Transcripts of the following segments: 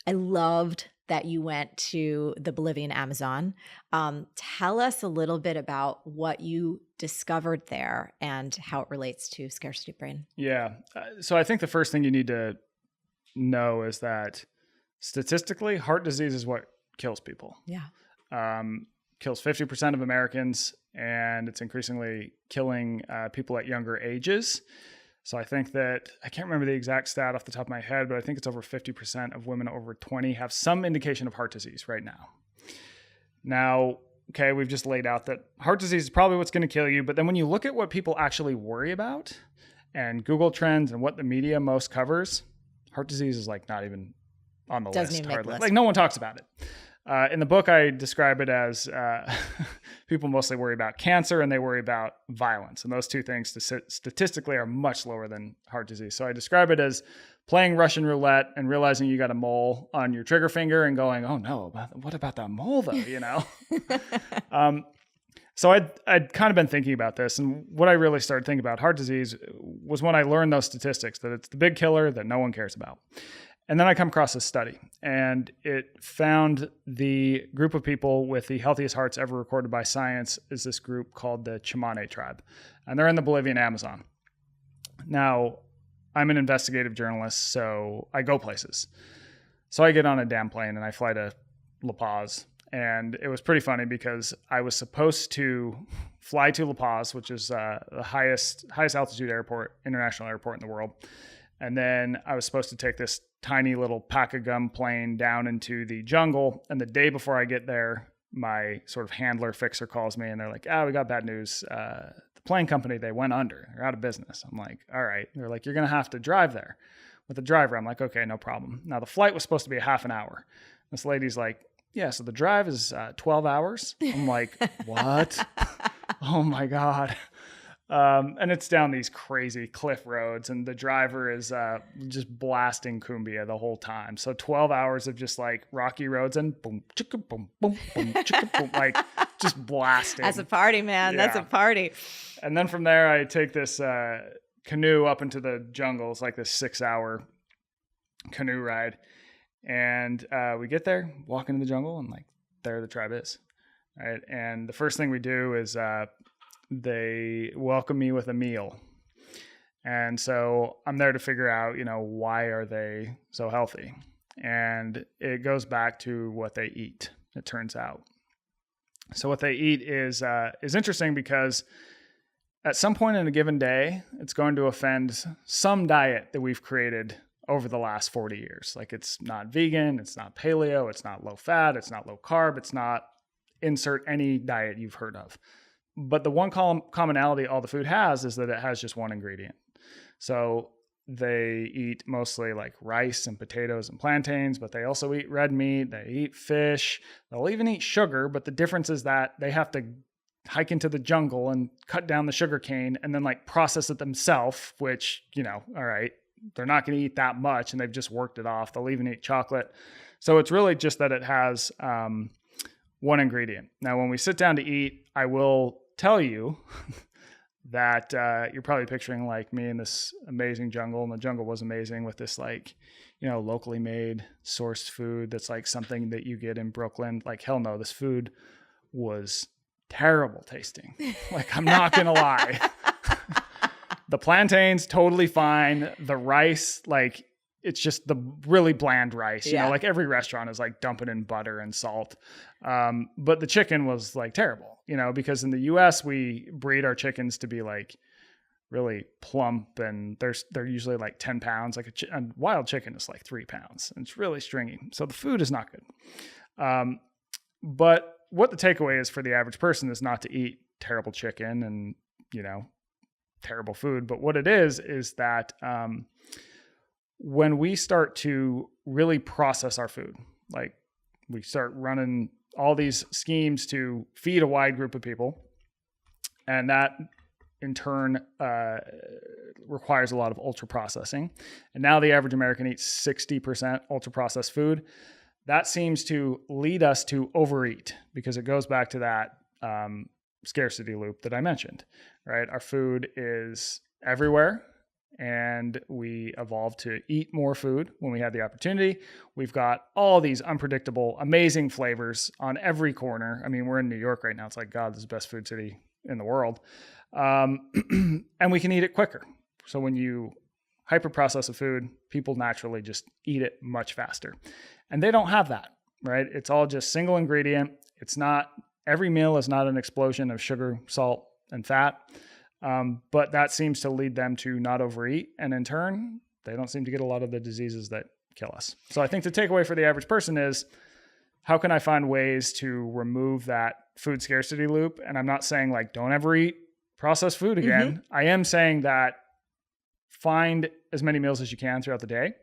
I loved that you went to the Bolivian Amazon. Tell us a little bit about what you discovered there and how it relates to scarcity brain. Yeah. So I think the first thing you need to know is that statistically, heart disease is what kills people. Yeah. Kills 50% of Americans, and it's increasingly killing people at younger ages. So I think that, I can't remember the exact stat off the top of my head, but I think it's over 50% of women over 20 have some indication of heart disease right now. Now, okay, we've just laid out that heart disease is probably what's going to kill you. But then when you look at what people actually worry about and Google Trends and what the media most covers, heart disease is like not even on the Doesn't list. even make the Hardly. list. Like no one talks about it. In the book, I describe it as people mostly worry about cancer and they worry about violence. And those two things statistically are much lower than heart disease. So I describe it as playing Russian roulette and realizing you got a mole on your trigger finger and going, oh no, what about that mole though, you know? So I'd kind of been thinking about this. And what I really started thinking about heart disease was when I learned those statistics, that it's the big killer that no one cares about. And then I come across this study, and it found the group of people with the healthiest hearts ever recorded by science is this group called the Chamane tribe. And they're in the Bolivian Amazon. Now, I'm an investigative journalist, so I go places. So I get on a damn plane and I fly to La Paz. And it was pretty funny because I was supposed to fly to La Paz, which is the highest altitude airport, international airport in the world. And then I was supposed to take this tiny little pack of gum plane down into the jungle. And the day before I get there, my sort of handler fixer calls me and they're like, we got bad news. The plane company, they went under. They're out of business. I'm like, all right. They're like, you're going to have to drive there with the driver. I'm like, okay, no problem. Now the flight was supposed to be a half an hour. This lady's like, yeah, so the drive is 12 hours. I'm like, what? Oh my God. And it's down these crazy cliff roads, and the driver is just blasting cumbia the whole time. So 12 hours of just like rocky roads and boom, chicka, boom, boom, boom, chicka, boom, like just blasting. That's a party, man. Yeah. That's a party. And then from there, I take this canoe up into the jungle. It's like this 6-hour canoe ride. And we get there, walk into the jungle, and like there the tribe is. Right. And the first thing we do is they welcome me with a meal. And so I'm there to figure out, why are they so healthy? And it goes back to what they eat, it turns out. So what they eat is interesting because at some point in a given day, it's going to offend some diet that we've created over the last 40 years. Like it's not vegan, it's not paleo, it's not low fat, it's not low carb, it's not insert any diet you've heard of. But the one commonality all the food has is that it has just one ingredient. So they eat mostly like rice and potatoes and plantains, but they also eat red meat, they eat fish, they'll even eat sugar. But the difference is that they have to hike into the jungle and cut down the sugar cane and then like process it themselves, which, all right, they're not going to eat that much and they've just worked it off. They'll even eat chocolate. So it's really just that it has one ingredient. Now, when we sit down to eat, I will tell you that you're probably picturing like me in this amazing jungle, and the jungle was amazing with this like, locally made sourced food that's like something that you get in Brooklyn. Like, hell no, this food was terrible tasting. Like, I'm not going to lie. The plantains, totally fine. The rice, like, it's just the really bland rice, like every restaurant is like dumping in butter and salt. But the chicken was like terrible, because in the US we breed our chickens to be like really plump, and they're usually like 10 pounds. Like a wild chicken is like 3 pounds, and it's really stringy. So the food is not good. But what the takeaway is for the average person is not to eat terrible chicken and, terrible food. But what it is that, when we start to really process our food, like we start running all these schemes to feed a wide group of people, and that in turn requires a lot of ultra processing. And now the average American eats 60% ultra processed food. That seems to lead us to overeat, because it goes back to that scarcity loop that I mentioned, right? Our food is everywhere. and we evolved to eat more food when we had the opportunity. We've got all these unpredictable, amazing flavors on every corner. I mean, we're in New York right now. It's like, God, this is the best food city in the world. And we can eat it quicker. So when you hyper process a food, people naturally just eat it much faster. And they don't have that, right? It's all just single ingredient. It's not, every meal is not an explosion of sugar, salt, and fat. But that seems to lead them to not overeat. And in turn, they don't seem to get a lot of the diseases that kill us. So I think the takeaway for the average person is, how can I find ways to remove that food scarcity loop? And I'm not saying like, don't ever eat processed food again. I am saying that find as many meals as you can throughout the day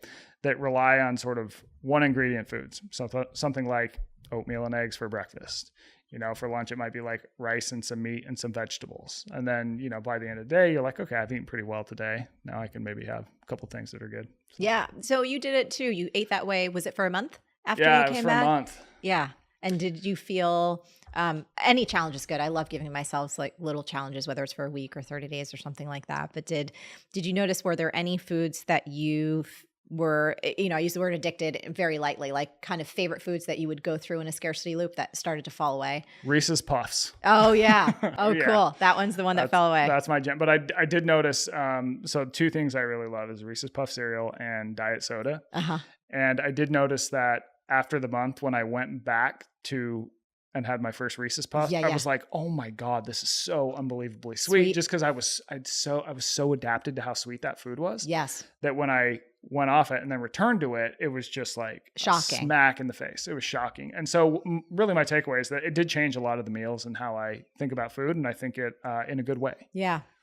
that rely on sort of one ingredient foods. So something like oatmeal and eggs for breakfast. You know, for lunch, it might be like rice and some meat and some vegetables. And then, you know, by the end of the day, you're like, okay, I've eaten pretty well today. Now I can maybe have a couple things that are good. So. Yeah. So you did it too. You ate that way. Was it for a month after yeah, you it came was for back? a month. Yeah. And did you feel any challenge is good? I love giving myself like little challenges, whether it's for a week or 30 days or something like that. But did you notice, were there any foods that you were, you know, I use the word addicted very lightly, like kind of favorite foods that you would go through in a scarcity loop that started to fall away? Reese's Puffs. Oh, yeah. Oh, Yeah. cool. That one's the one that fell away. That's my jam. But I did notice, so two things I really love is Reese's Puff cereal and diet soda. And I did notice that after the month, when I went back to and had my first Reese's Puff, I was like, oh my God, this is so unbelievably sweet. Just because I was so adapted to how sweet that food was. Yes. That when I went off it and then returned to it, it was just like shocking. A smack in the face. It was shocking. And so really my takeaway is that it did change a lot of the meals and how I think about food. And I think it in a good way. Yeah.